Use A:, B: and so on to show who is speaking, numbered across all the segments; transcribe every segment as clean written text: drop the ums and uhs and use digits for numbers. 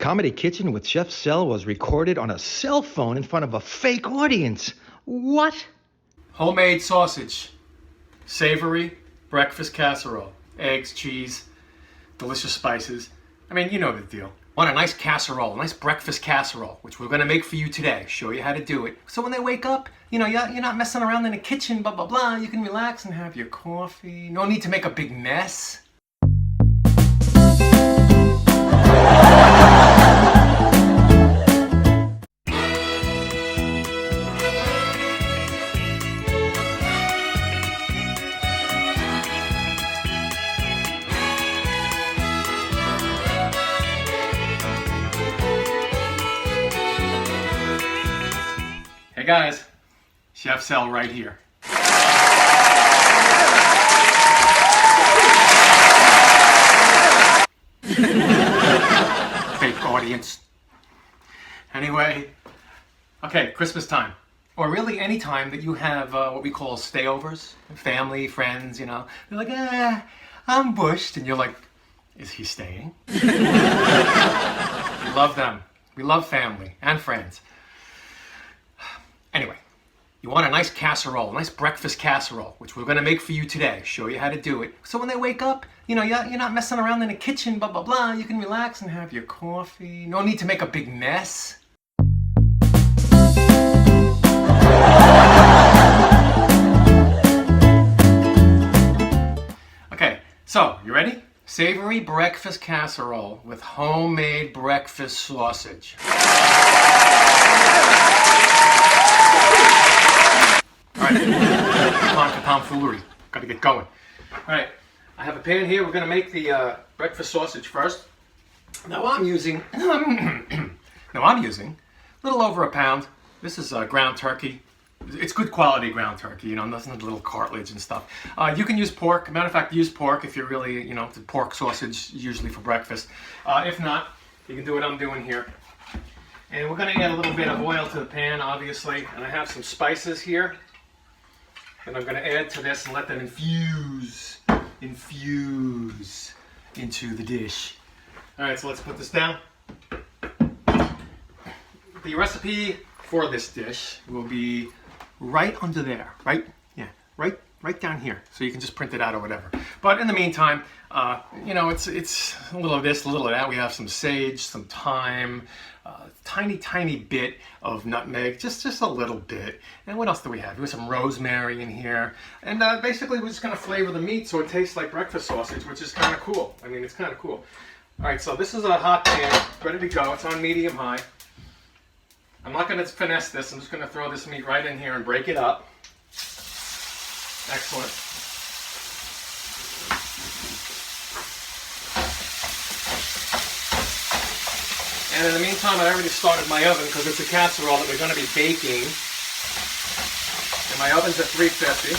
A: Comedy Kitchen with Chef 𝐿 was recorded on a cell phone in front of a fake audience. What?
B: Homemade sausage, savory breakfast casserole, eggs, cheese, delicious spices. I mean, you know the deal. Want a nice casserole, a nice breakfast casserole, which we're gonna make for you today. Show you how to do it. So when they wake up, you know, you're not messing around in the kitchen, blah, blah, blah. You can relax and have your coffee. No need to make a big mess. Hey guys, Chef 𝐿 right here. Fake audience. Anyway, okay, Christmas time. Or really any time that you have what we call stayovers, family, friends, you know. They're like, I'm bushed. And you're like, is he staying? We love them. We love family and friends. Anyway, you want a nice casserole, a nice breakfast casserole, which we're gonna make for you today. Show you how to do it. So when they wake up, you know, you're not messing around in the kitchen, blah, blah, blah. You can relax and have your coffee. No need to make a big mess. Okay, so you ready? Savory breakfast casserole with homemade breakfast sausage. Alright, time for tomfoolery. Gotta get going. Alright, I have a pan here. We're gonna make the breakfast sausage first. Now I'm using a little over a pound. This is ground turkey. It's good quality ground turkey, you know, nothing little cartilage and stuff. You can use pork. Matter of fact, use pork if you're really, you know, the pork sausage usually for breakfast. If not, you can do what I'm doing here. And we're gonna add a little bit of oil to the pan, obviously. And I have some spices here. And I'm going to add to this and let them infuse into the dish. All right, so let's put this down. The recipe for this dish will be right under there, right? Yeah, right down here. So you can just print it out or whatever. But in the meantime, you know, it's a little of this, a little of that. We have some sage, some thyme, tiny bit of nutmeg, just a little bit. And what else do we have? We have some rosemary in here. And basically we're just gonna flavor the meat so it tastes like breakfast sausage, which is kind of cool. I mean, it's kind of cool. All right, so this is a hot pan, ready to go. It's on medium high. I'm not gonna finesse this. I'm just gonna throw this meat right in here and break it up. Excellent. And in the meantime, I already started my oven because it's a casserole that we're going to be baking. And my oven's at 350.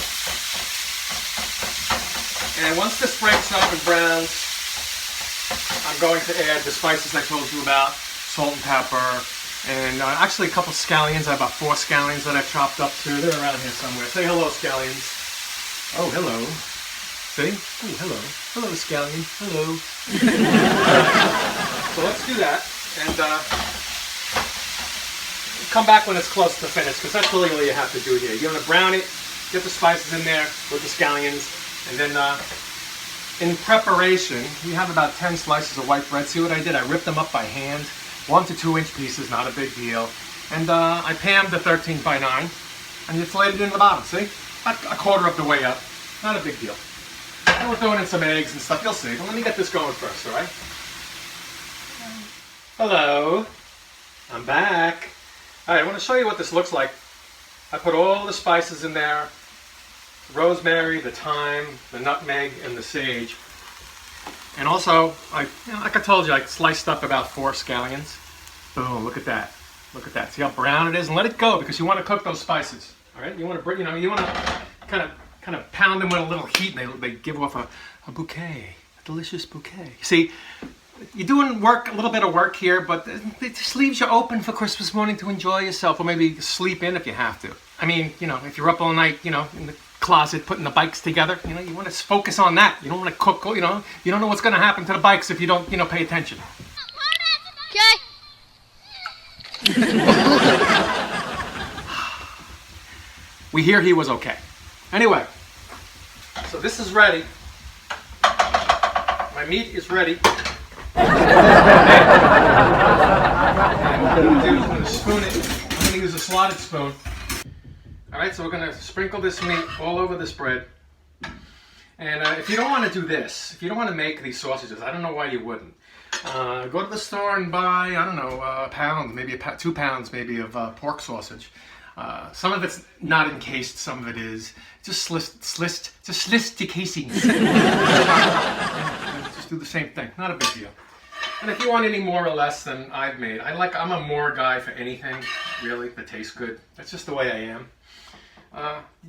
B: And once this breaks up and browns, I'm going to add the spices I told you about, salt and pepper, and actually a couple scallions. I have about 4 scallions that I've chopped up too. They're around here somewhere. Say hello, scallions. Oh, hello. See? Oh, hello. Hello, scallion. Hello. So let's do that. And come back when it's close to finish, because that's really all you have to do here. You're going to brown it, get the spices in there with the scallions, and then in preparation, you have about 10 slices of white bread. See what I did? I ripped them up by hand, 1 to 2 inch pieces, not a big deal. And I panned the 13 by 9, and you laid it in the bottom, see? About a quarter of the way up, not a big deal. And we're throwing in some eggs and stuff, you'll see. But let me get this going first, all right? Hello, I'm back. All right, I want to show you what this looks like. I put all the spices in there, rosemary, the thyme, the nutmeg, and the sage. And also, like I told you, I sliced up about 4 scallions. Boom, look at that. Look at that. See how brown it is? And let it go because you want to cook those spices. All right, you want to, you want to kind of pound them with a little heat, and they give off a bouquet, a delicious bouquet. See, you're doing a little bit of work here, but it just leaves you open for Christmas morning to enjoy yourself, or maybe sleep in if you have to. I mean, you know, if you're up all night, you know, in the closet putting the bikes together, you know, you want to focus on that. You don't want to cook, you know, you don't know what's going to happen to the bikes if you don't, you know, pay attention.
C: Okay.
B: We hear he was okay. Anyway, so this is ready. My meat is ready. And what I'm going to do is I'm going to spoon it. I'm going to use a slotted spoon. Alright, so we're going to sprinkle this meat all over this bread. And if you don't want to do this, if you don't want to make these sausages, I don't know why you wouldn't. Go to the store and buy, I don't know, a pound, maybe 2 pounds maybe of pork sausage. Some of it's not encased, some of it is. Just 𝐿𝐿𝐵𝐿𝐿𝐿𝐿𝐿. Just do the same thing, not a big deal. And if you want any more or less than I've made, I'm a more guy for anything, really, that tastes good. That's just the way I am.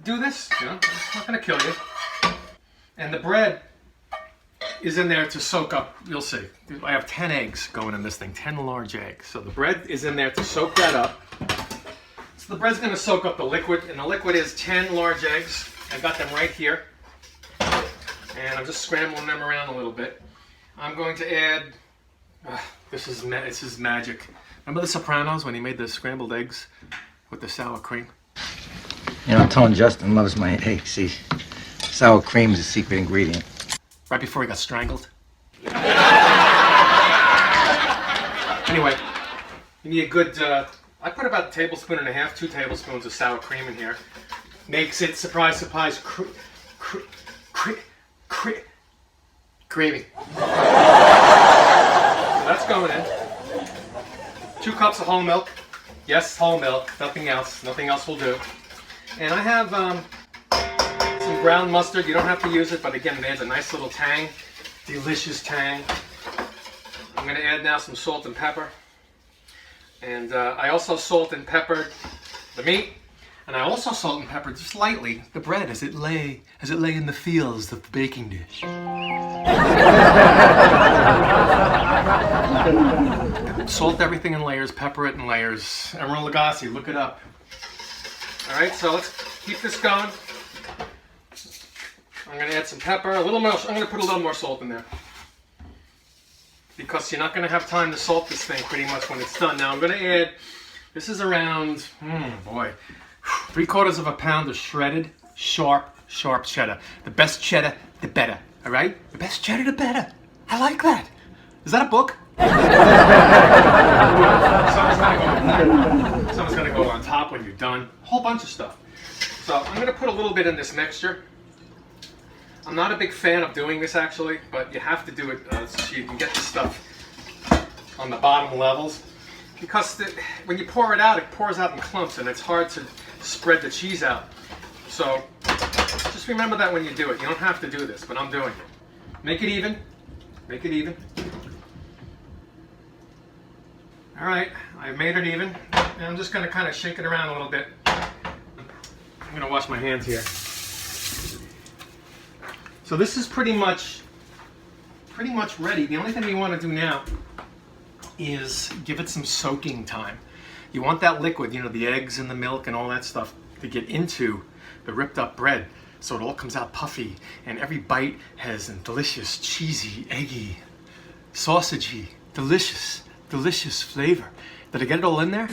B: Do this, you know, it's not going to kill you. And the bread is in there to soak up, you'll see. I have 10 eggs going in this thing, 10 large eggs. So the bread is in there to soak that up. So the bread's going to soak up the liquid, and the liquid is 10 large eggs. I got them right here. And I'm just scrambling them around a little bit. I'm going to add, this is magic. Remember The Sopranos when he made the scrambled eggs with the sour cream?
A: You know, I'm telling Justin loves my eggs. See, sour cream is a secret ingredient.
B: Right before he got strangled. Anyway, you need a good, I put about 1.5 tablespoons, 2 tablespoons of sour cream in here. Makes it, surprise, surprise, gravy. So that's going in. 2 cups of whole milk. Yes, whole milk, nothing else. Nothing else will do. And I have some ground mustard. You don't have to use it, but again, it adds a nice little tang. Delicious tang. I'm going to add now some salt and pepper. And I also salt and peppered the meat. And I also salt and peppered just lightly the bread as it lay in the fields of the baking dish. Salt everything in layers, pepper it in layers. 𝐟𝐸𝐵𝐿𝐵𝐿𝐿, look it up. Alright, so let's keep this going. I'm going to add some pepper, a little more. I'm going to put a little more salt in there. Because you're not going to have time to salt this thing pretty much when it's done. Now I'm going to add, this is around, 3/4 pound of shredded, sharp cheddar. The best cheddar, the better. Alright? The best cheddar, the better. I like that. Is that a book? Someone's going to go on top when you're done. A whole bunch of stuff. So I'm going to put a little bit in this mixture. I'm not a big fan of doing this actually, but you have to do it so you can get the stuff on the bottom levels. Because when you pour it out, it pours out in clumps and it's hard to spread the cheese out. So just remember that when you do it. You don't have to do this, but I'm doing it. Make it even. Make it even. Alright, I've made it even. And I'm just going to kind of shake it around a little bit. I'm going to wash my hands here. So this is pretty much ready. The only thing you want to do now is give it some soaking time. You want that liquid, you know, the eggs and the milk and all that stuff to get into the ripped up bread so it all comes out puffy and every bite has a delicious, cheesy, eggy, sausagey, delicious flavor. Did I get it all in there?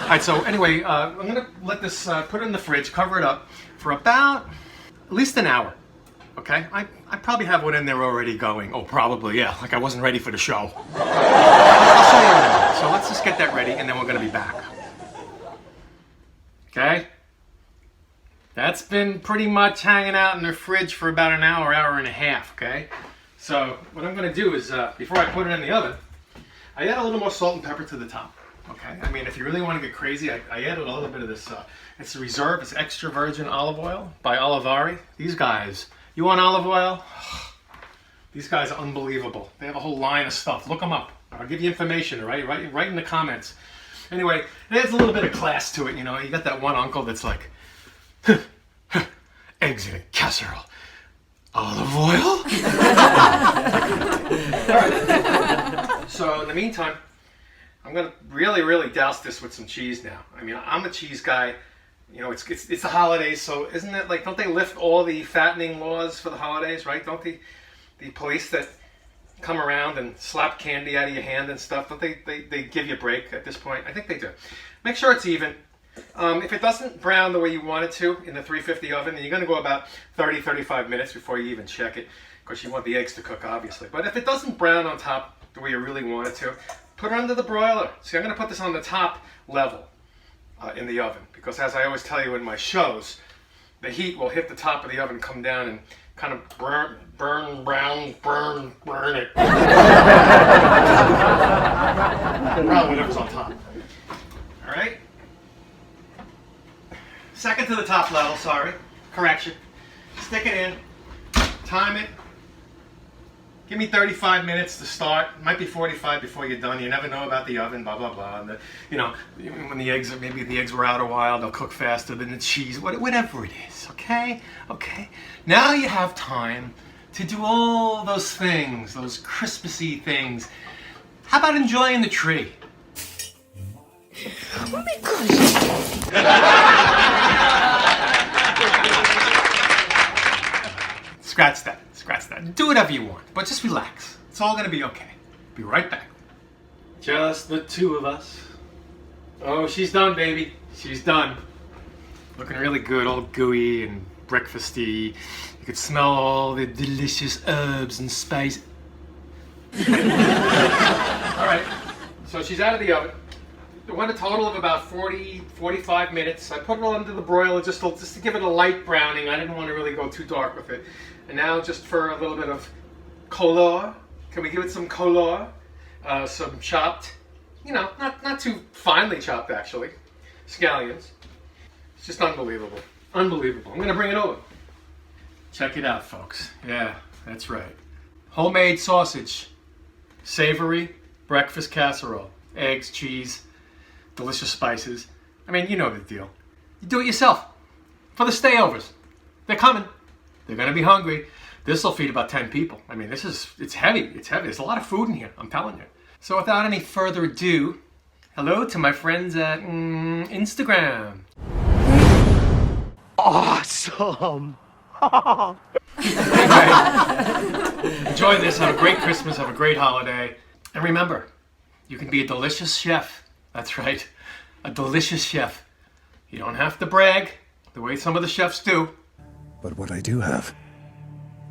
B: Alright, so anyway, I'm going to let this, put it in the fridge, cover it up for about at least an hour. Okay? I probably have one in there already going. Oh, probably, yeah. Like I wasn't ready for the show. I'll show you in a minute. So let's just get that ready and then we're going to be back. Okay? That's been pretty much hanging out in the fridge for about an hour, hour and a half, okay? So what I'm going to do is, before I put it in the oven, I add a little more salt and pepper to the top. Okay, I mean, if you really want to get crazy, I added a little bit of this, it's a reserve, it's extra virgin olive oil by Olivari. These guys, you want olive oil? These guys are unbelievable. They have a whole line of stuff. Look them up. I'll give you information, right in the comments. Anyway, it adds a little bit of class to it, you know. You got that one uncle that's like, eggs in a casserole. Olive oil? All right. So in the meantime, I'm going to really douse this with some cheese now. I mean, I'm a cheese guy. You know, it's the holidays, so isn't it like, don't they lift all the fattening laws for the holidays, right? Don't the police that come around and slap candy out of your hand and stuff? Don't they give you a break at this point? I think they do. Make sure it's even. If it doesn't brown the way you want it to in the 350 oven, then you're going to go about 30-35 minutes before you even check it, because you want the eggs to cook, obviously. But if it doesn't brown on top the way you really want it to, put it under the broiler. See, I'm going to put this on the top level in the oven, because as I always tell you in my shows, the heat will hit the top of the oven, come down, and kind of burn it. Brown whatever's on top. All right. Second to the top level, sorry. Correction. Stick it in. Time it. Give me 35 minutes to start. It might be 45 before you're done. You never know about the oven, blah, blah, blah. And you know, when the eggs, maybe the eggs were out a while, they'll cook faster than the cheese, whatever it is, okay? Okay. Now you have time to do all those things, those Christmassy things. How about enjoying the tree?
C: Oh my gosh.
B: Scratch that. Scratch that. Do whatever you want, but just relax. It's all gonna be okay. Be right back. Just the two of us. Oh, she's done, baby. She's done. Looking really good, all gooey and breakfasty. You could smell all the delicious herbs and spice. All right, so she's out of the oven. It went a total of about 45 minutes. I put it under the broiler just to give it a light browning. I didn't want to really go too dark with it. And now just for a little bit of color. Can we give it some color? Some chopped, you know, not too finely chopped actually, scallions. It's just unbelievable. Unbelievable. I'm gonna bring it over. Check it out, folks. Yeah, that's right. Homemade sausage, savory breakfast casserole, eggs, cheese, delicious spices. I mean, you know the deal. You do it yourself for the stayovers. They're coming. They're gonna be hungry. This will feed about 10 people. I mean, it's heavy. It's heavy. There's a lot of food in here, I'm telling you. So without any further ado, hello to my friends at Instagram.
C: Awesome.
B: Anyway, enjoy this. Have a great Christmas. Have a great holiday. And remember, you can be a delicious chef. That's right. A delicious chef. You don't have to brag the way some of the chefs do.
D: But what I do have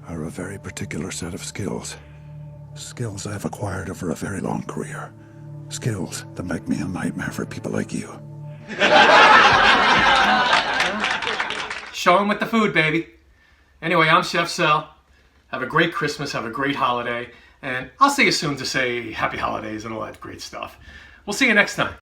D: are a very particular set of skills. Skills I've acquired over a very long career. Skills that make me a nightmare for people like you.
B: Show 'em with the food, baby. Anyway, I'm Chef Sal. Have a great Christmas, have a great holiday, and I'll see you soon to say happy holidays and all that great stuff. We'll see you next time.